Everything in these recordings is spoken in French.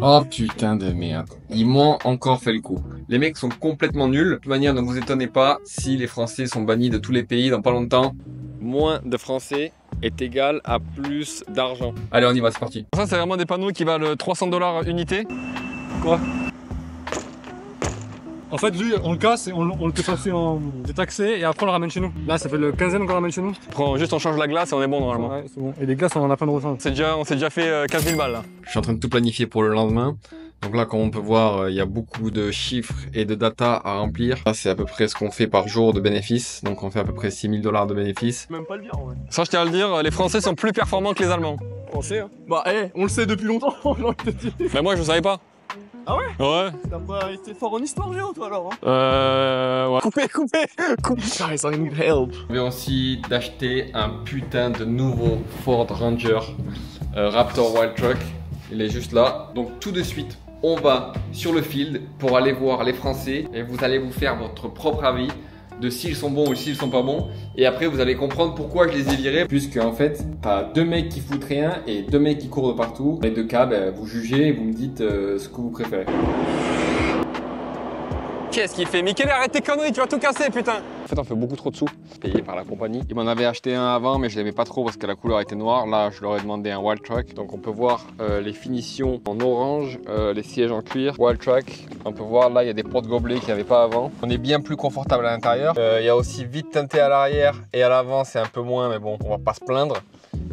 Oh putain de merde. Ils m'ont encore fait le coup. Les mecs sont complètement nuls. De toute manière, ne vous étonnez pas si les Français sont bannis de tous les pays dans pas longtemps. Moins de Français est égal à plus d'argent. Allez, on y va, c'est parti. Ça, c'est vraiment des panneaux qui valent 300 $ unité. Quoi? En fait, lui, on le casse et on le fait passer en détaxé et après on le ramène chez nous. Là, ça fait le 15e qu'on le ramène chez nous. Juste on change la glace et on est bon normalement. Ouais, c'est bon. Et les glaces, on en a plein de rechange. On s'est déjà fait 15 000 balles là. Je suis en train de tout planifier pour le lendemain. Donc là, comme on peut voir, il y a beaucoup de chiffres et de data à remplir. Là, c'est à peu près ce qu'on fait par jour de bénéfices. Donc on fait à peu près 6 000 $ de bénéfices. Même pas le dire en vrai. Ça, je tiens à le dire, les Français sont plus performants que les Allemands. On sait, hein. Bah, on le sait depuis longtemps. Mais moi, je savais pas. Ah ouais? Ouais. T'as pas été fort en histoire géo, toi alors, hein? Ouais. Coupez. Guys, I need help. Je vais aussi d'acheter un putain de nouveau Ford Ranger Raptor Wild Truck. Il est juste là. Donc tout de suite, on va sur le field pour aller voir les Français et vous allez vous faire votre propre avis de s'ils sont bons ou s'ils sont pas bons. Et après, vous allez comprendre pourquoi je les ai virés. Puisque en fait, t'as deux mecs qui foutent rien et deux mecs qui courent de partout. Les deux cas, vous jugez et vous me dites ce que vous préférez. Qu'est-ce qu'il fait? Michele, arrête tes conneries, tu vas tout casser, putain! En fait, on fait beaucoup trop de sous, payé par la compagnie. Il m'en avait acheté un avant, mais je l'aimais pas trop parce que la couleur était noire. Là, je leur ai demandé un Wild Truck. Donc, on peut voir les finitions en orange, les sièges en cuir. Wild Truck, on peut voir là, il y a des porte-gobelets qu'il n'y avait pas avant. On est bien plus confortable à l'intérieur. Il y a aussi vite teinté à l'arrière et à l'avant, c'est un peu moins, mais bon, on va pas se plaindre.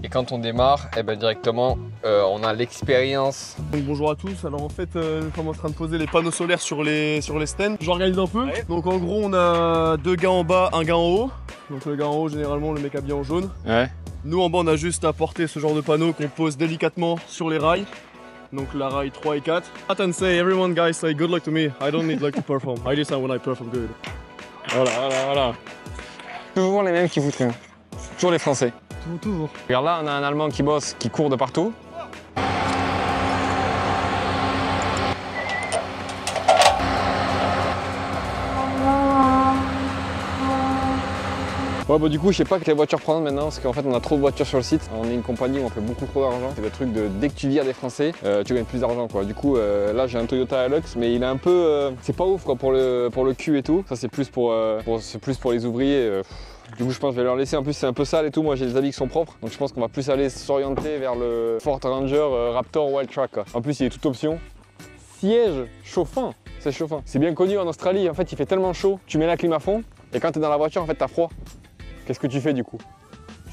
Et quand on démarre, directement, on a l'expérience. Donc bonjour à tous, alors en fait nous sommes en train de poser les panneaux solaires sur les stands. J'organise un peu, ouais. Donc en gros on a deux gars en bas, un gars en haut. Donc le gars en haut généralement le mec habillé en jaune. Ouais. Nous en bas on a juste à porter ce genre de panneaux qu'on pose délicatement sur les rails. Donc la rail 3 et 4. And say everyone guys say good luck to me, I don't need luck to perform, I decide when I perform good. Voilà. Toujours les mêmes qui foutent rien. Toujours les Français. Toujours. Regarde là, on a un Allemand qui bosse, qui court de partout. Ouais bah du coup je sais pas quelle voiture prendre maintenant parce qu'en fait on a trop de voitures sur le site. On est une compagnie où on fait beaucoup trop d'argent. C'est le truc de dès que tu vires des Français, tu gagnes plus d'argent quoi. Du coup là j'ai un Toyota Hilux mais il est un peu... c'est pas ouf quoi pour le cul et tout. Ça c'est plus pour les ouvriers. Du coup je pense que je vais leur laisser, en plus c'est un peu sale et tout, moi j'ai des habits qui sont propres. Donc je pense qu'on va plus aller s'orienter vers le Ford Ranger Raptor Wild Truck quoi. En plus il est toute option. Siège chauffant, c'est chauffant. C'est bien connu en Australie, en fait il fait tellement chaud, tu mets la clim à fond et quand tu es dans la voiture en fait t'as froid. Qu'est-ce que tu fais du coup?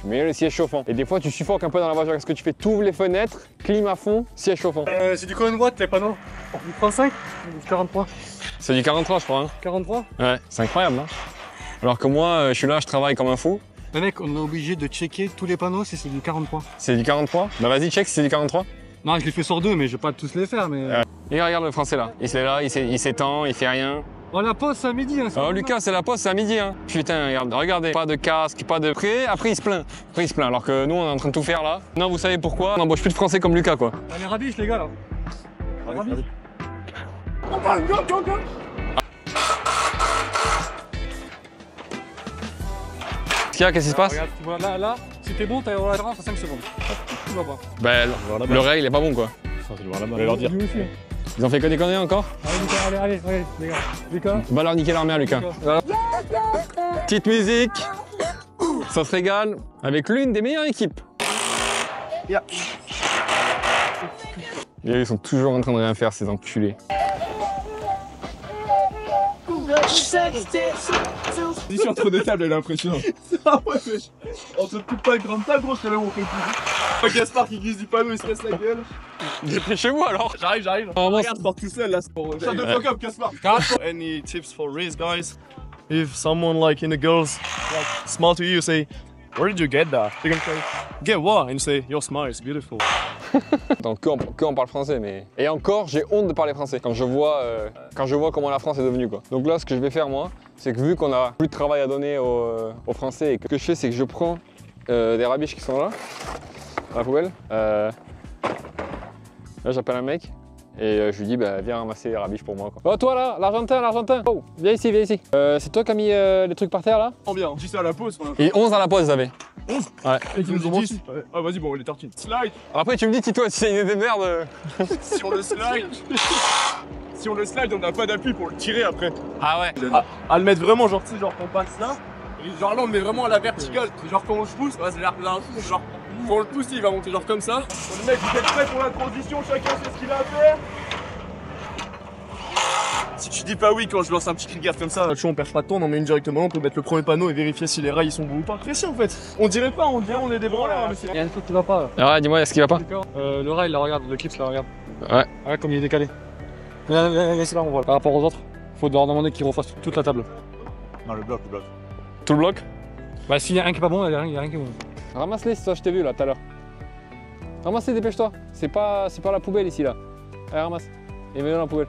Tu mets le siège chauffant. Et des fois tu suffoques un peu dans la voiture. Qu'est-ce que tu fais? Tu ouvres les fenêtres, clim à fond, siège chauffant. C'est du combien de watts les panneaux? Du 35 ou du 43? C'est du 43 je crois. Hein. 43? Ouais, c'est incroyable hein. Alors que moi je suis là, je travaille comme un fou. Mais mec, on est obligé de checker tous les panneaux si c'est du 43. C'est du 43? Bah vas-y check si c'est du 43. Non, je les fais sur deux, mais je vais pas tous les faire. Mais... Et regarde le français là. Il est là, il s'étend, il fait rien. Oh la pause c'est à midi hein, Oh Lucas c'est la pause, c'est à midi hein. Putain regardez, pas de casque, pas de prêt, après il se plaint. Alors que nous on est en train de tout faire là. Non vous savez pourquoi? On n'embauche plus de français comme Lucas quoi. Allez rabiche les gars là. Rabiche. Go. Qu'est-ce qui se passe? Regarde, tu vois là, si t'es bon, t'as la à 5 secondes. Tout va pas. Bah le rail il est pas bon quoi. Allez leur dire. Ils ont fait que des conneries encore? Allez, les gars. Lucas. Va leur niquer leur mère, Lucas. Petite musique. Ça se régale avec l'une des meilleures équipes. Yeah. Et ils sont toujours en train de rien faire, ces enculés. Position entre deux tables, elle est impressionnante. Ah ouais, mais on se coupe pas une grande table, gros, c'est là où on fait plus. Gaspard qui glisse du panneau, il se casse la gueule. Dépêchez-vous alors. J'arrive. Regarde, sport tout seul là. Shut the fuck up, Gaspard. Any tips for race, guys? If someone like in the girls like smile to you, say, where did you get that? They're gonna say, get what? And you say, your smile is beautiful. Donc que on parle français, mais... Et encore, j'ai honte de parler français quand je vois comment la France est devenue, quoi. Donc là, ce que je vais faire, moi, c'est que vu qu'on a plus de travail à donner aux Français, et que ce que je fais, c'est que je prends des rabiches qui sont là, à la poubelle. Là, j'appelle un mec, Et je lui dis, bah viens ramasser les rabiches pour moi quoi. Oh toi là, l'Argentin. Oh, viens ici, viens ici. C'est toi qui as mis les trucs par terre là? Oh bien, dis ça à la pause. Et 11 à la pause, vous avez. 11? Ouais. Et qui nous ont 10. Ah vas-y, bon, les tartines. Slide. Après tu me dis si toi si c'est une idée de merde. Si on le slide. Si on le slide, on n'a pas d'appui pour le tirer après. Ah ouais. À le mettre vraiment, genre, tu sais, genre qu'on passe là. Et genre là, on le met vraiment à la verticale. Genre quand on le pousse, ouais, c'est là, genre, quand on le pousse, il va monter genre comme ça. Le mec, vous êtes prêts pour la transition, chacun sait ce qu'il a à faire. Si tu dis pas oui quand je lance un petit cri de garde comme ça, on perd pas de temps, on en met une directement, on peut mettre le premier panneau et vérifier si les rails sont bons ou pas. Précis en fait. On dirait pas, on dirait on est des branleurs. Il y a un truc qui va pas. Ouais, dis-moi, est-ce qu'il va pas? Le rail, là, regarde, le clips, là, regarde. Ouais. Regarde comme il est décalé. Là, là, on voit. Par rapport aux autres, faut leur demander qu'ils refassent toute la table. Non, le bloc. Tout le bloc? Bah, s'il y a un qui est pas bon, il y a rien qui est bon. Ramasse-les, c'est toi, je t'ai vu là tout à l'heure. Ramasse-les, dépêche-toi. C'est pas la poubelle ici là. Allez, ramasse. Et mets-le dans la poubelle.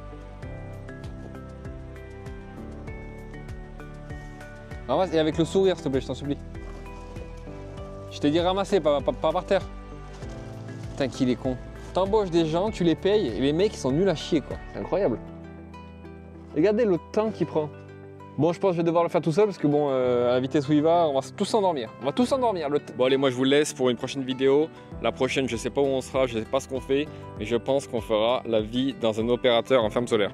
Ramasse et avec le sourire, s'il te plaît, je t'en supplie. Je t'ai dit ramasser, pas par terre. Putain, qu'il est con. T'embauches des gens, tu les payes et les mecs ils sont nuls à chier quoi. C'est incroyable. Regardez le temps qu'il prend. Bon, je pense que je vais devoir le faire tout seul parce que bon, à la vitesse où il va, on va tous s'endormir. On va tous s'endormir. Bon allez, moi je vous laisse pour une prochaine vidéo. La prochaine, je sais pas où on sera, je sais pas ce qu'on fait, mais je pense qu'on fera la vie dans un opérateur en ferme solaire.